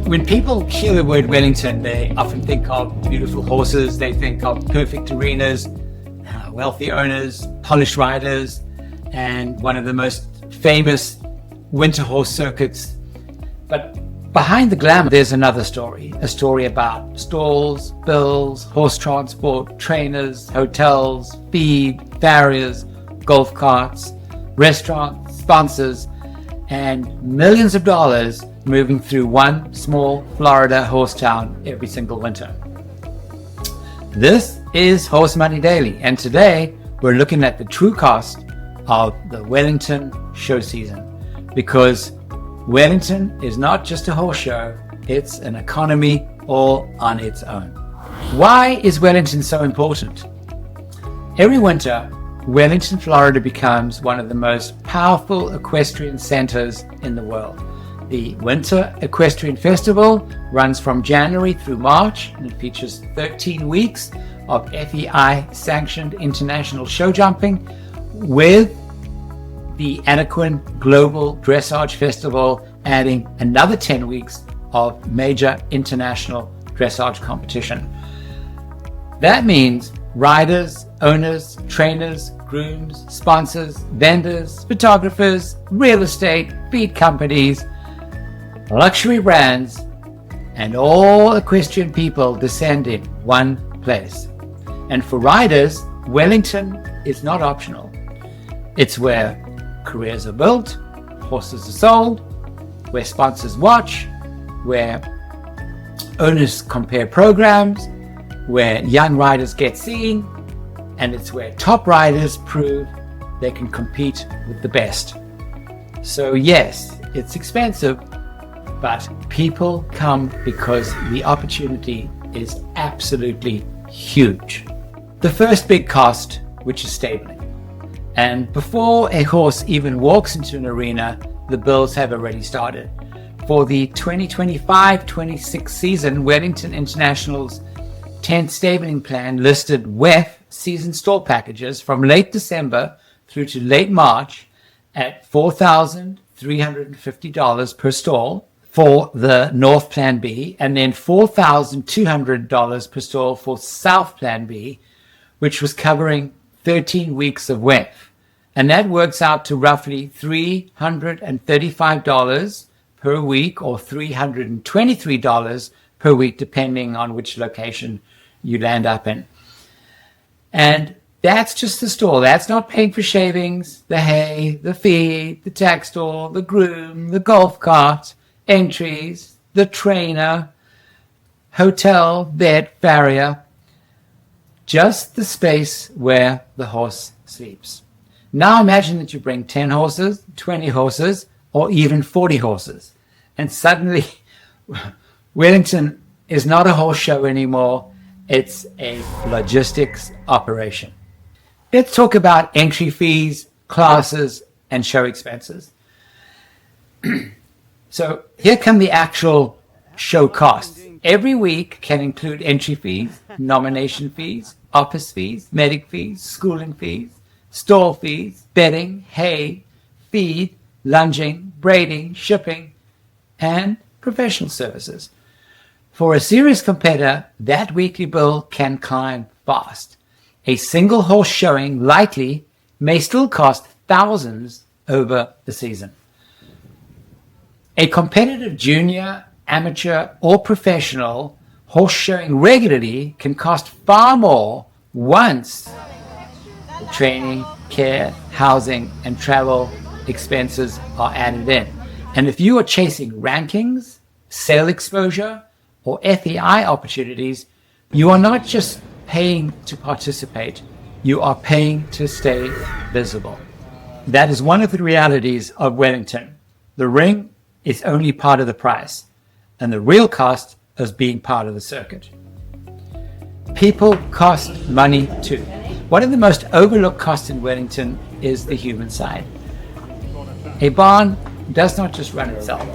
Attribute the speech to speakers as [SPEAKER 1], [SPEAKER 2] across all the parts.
[SPEAKER 1] When people hear the word Wellington, they often think of beautiful horses, they think of perfect arenas, wealthy owners, polished riders, and one of the most famous winter horse circuits. But behind the glamour, there's another story, a story about stalls, bills, horse transport, trainers, hotels, feed, farriers, golf carts, restaurants, sponsors, and millions of dollars moving through one small Florida horse town every single winter. This is Horse Money Daily, and today we're looking at the true cost of the Wellington show season, because Wellington is not just a horse show, it's an economy all on its own. Why is Wellington so important? Every winter, Wellington, Florida becomes one of the most powerful equestrian centers in the world. The Winter Equestrian Festival runs from January through March, and it features 13 weeks of FEI-sanctioned international show jumping, with the Anaquin Global Dressage Festival adding another 10 weeks of major international dressage competition. That means riders, owners, trainers, grooms, sponsors, vendors, photographers, real estate, feed companies, luxury brands, and all equestrian people descend in one place. And for riders, Wellington is not optional. It's where careers are built, horses are sold, where sponsors watch, where owners compare programs, where young riders get seen, and it's where top riders prove they can compete with the best. So yes, it's expensive, but people come because the opportunity is absolutely huge. The first big cost, which is stabling. And before a horse even walks into an arena, the bills have already started. For the 2025-26 season, Wellington International's 10th stabling plan listed WEF season stall packages from late December through to late March at $4,350 per stall for the North Plan B, and then $4,200 per stall for South Plan B, which was covering 13 weeks of WEF. And that works out to roughly $335 per week, or $323 per week, depending on which location you land up in. And that's just the stall. That's not paying for shavings, the hay, the feed, the tack stall, the groom, the golf cart, entries, the trainer, hotel, bed, farrier, just the space where the horse sleeps. Now imagine that you bring 10 horses, 20 horses, or even 40 horses, and suddenly Wellington is not a horse show anymore, it's a logistics operation. Let's talk about entry fees, classes, and show expenses. So here come the actual show costs. Every week can include entry fees, nomination fees, office fees, medic fees, schooling fees, stall fees, bedding, hay, feed, lunging, braiding, shipping, and professional services. For a serious competitor, that weekly bill can climb fast. A single horse showing likely may still cost thousands over the season. A competitive junior, amateur, or professional horse showing regularly can cost far more once the training, care, housing, and travel expenses are added in. And if you are chasing rankings, sale exposure, or FEI opportunities, you are not just paying to participate, you are paying to stay visible. That is one of the realities of Wellington. The ring is only part of the price, and the real cost is being part of the circuit. People cost money too. One of the most overlooked costs in Wellington is the human side. A barn does not just run itself.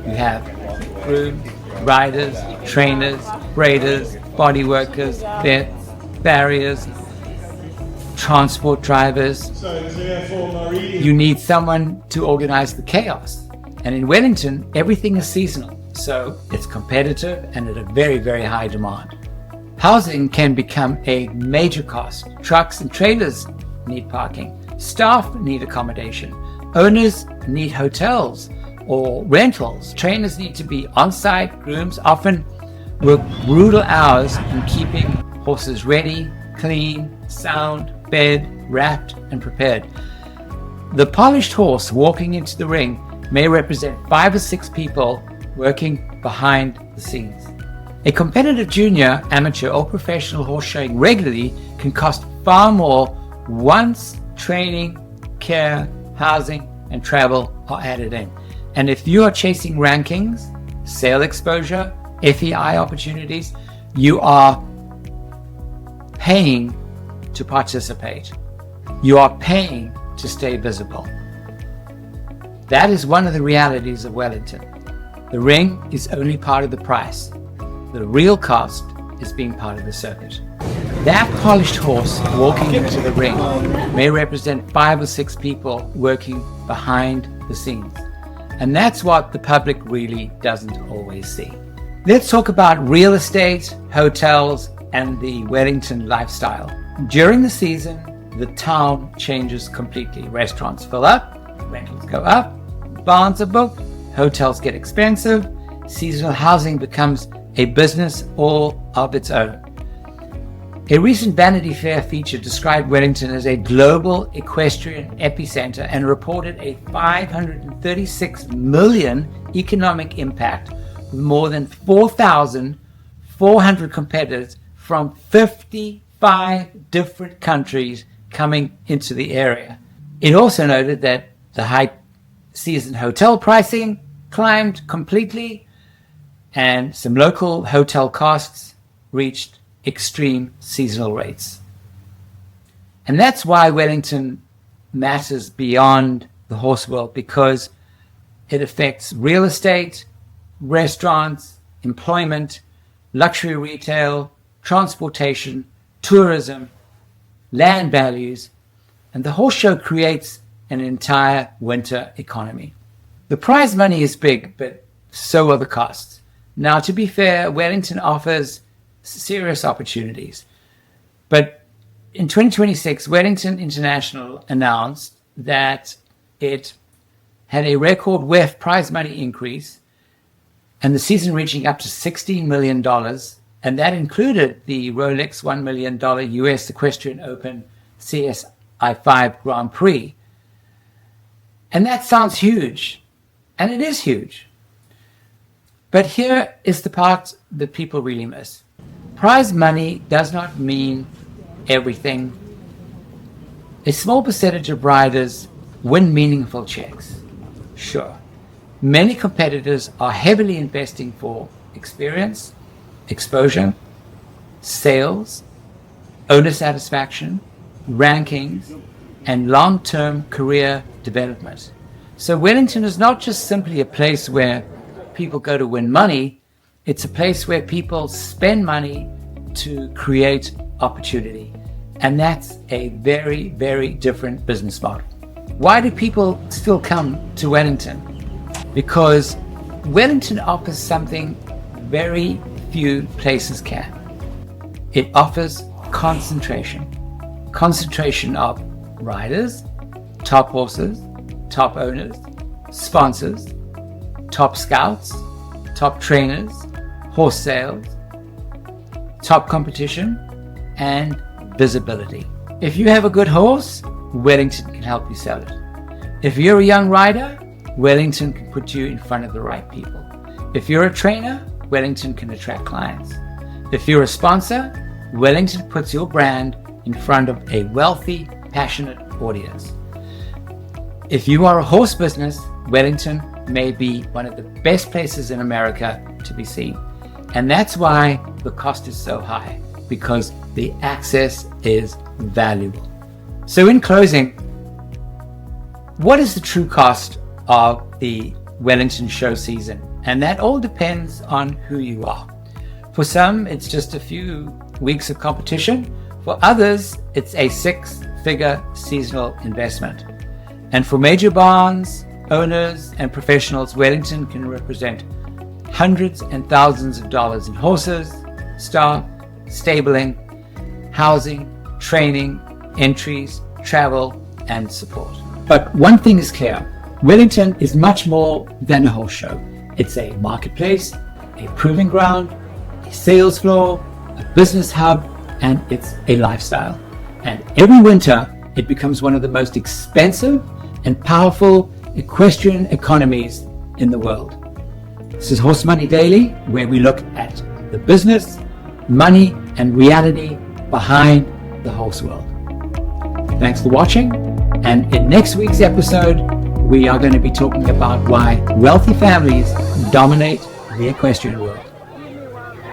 [SPEAKER 1] You have grooms, riders, trainers, braiders, body workers, vets, farriers, transport drivers. You need someone to organize the chaos. And in Wellington, everything is seasonal. so it's competitive and at a very, very high demand. Housing can become a major cost. Trucks and trailers need parking. Staff need accommodation. Owners need hotels or rentals. Trainers need to be on-site. Grooms often work brutal hours in keeping horses ready, clean, sound, fed, wrapped, and prepared. The polished horse walking into the ring may represent 5 or 6 people working behind the scenes. A competitive junior, amateur, or professional horse showing regularly can cost far more once training, care, housing, and travel are added in. And if you are chasing rankings, sale exposure, FEI opportunities, you are paying to participate. You are paying to stay visible. That is one of the realities of Wellington. The ring is only part of the price. The real cost is being part of the circuit. That polished horse walking into the ring may represent 5 or 6 people working behind the scenes. And that's what the public really doesn't always see. Let's talk about real estate, hotels, and the Wellington lifestyle. During the season, the town changes completely. Restaurants fill up, rentals go up, barns are booked, hotels get expensive, seasonal housing becomes a business all of its own. A recent Vanity Fair feature described Wellington as a global equestrian epicenter and reported a 536 million economic impact with more than 4,400 competitors from 55 different countries coming into the area. It also noted that the high season hotel pricing climbed completely and some local hotel costs reached extreme seasonal rates. And that's why Wellington matters beyond the horse world, because it affects real estate, restaurants, employment, luxury retail, transportation, tourism, land values, and the horse show creates an entire winter economy. The prize money is big, but so are the costs. Now, to be fair, Wellington offers serious opportunities. But in 2026, Wellington International announced that it had a record WEF prize money increase and the season reaching up to $16 million. And that included the Rolex $1 million US Equestrian Open CSI5 Grand Prix. And that sounds huge. And it is huge. But here is the part that people really miss. Prize money does not mean everything. A small percentage of riders win meaningful checks. Sure. Many competitors are heavily investing for experience, exposure, sales, owner satisfaction, rankings, and long-term career development. So Wellington is not just simply a place where people go to win money. It's a place where people spend money to create opportunity. And that's a very, very different business model. Why do people still come to Wellington? Because Wellington offers something very few places can. It offers concentration. Concentration of riders, top horses, top owners, sponsors, top scouts, top trainers, horse sales, top competition, and visibility. If you have a good horse, Wellington can help you sell it. If you're a young rider, Wellington can put you in front of the right people. If you're a trainer, Wellington can attract clients. If you're a sponsor, Wellington puts your brand in front of a wealthy, passionate audience. If you are a horse business, Wellington may be one of the best places in America to be seen. And that's why the cost is so high, because the access is valuable. So in closing, what is the true cost of the Wellington show season? And that all depends on who you are. For some, it's just a few weeks of competition. For others, it's a 6-figure seasonal investment. And for major barns, owners, and professionals, Wellington can represent hundreds and thousands of dollars in horses, staff, stabling, housing, training, entries, travel, and support. But one thing is clear, Wellington is much more than a horse show. It's a marketplace, a proving ground, a sales floor, a business hub, and it's a lifestyle. And every winter, it becomes one of the most expensive and powerful equestrian economies in the world. This is Horse Money Daily, where we look at the business, money, and reality behind the horse world. Thanks for watching, and in next week's episode, we are going to be talking about why wealthy families dominate the equestrian world.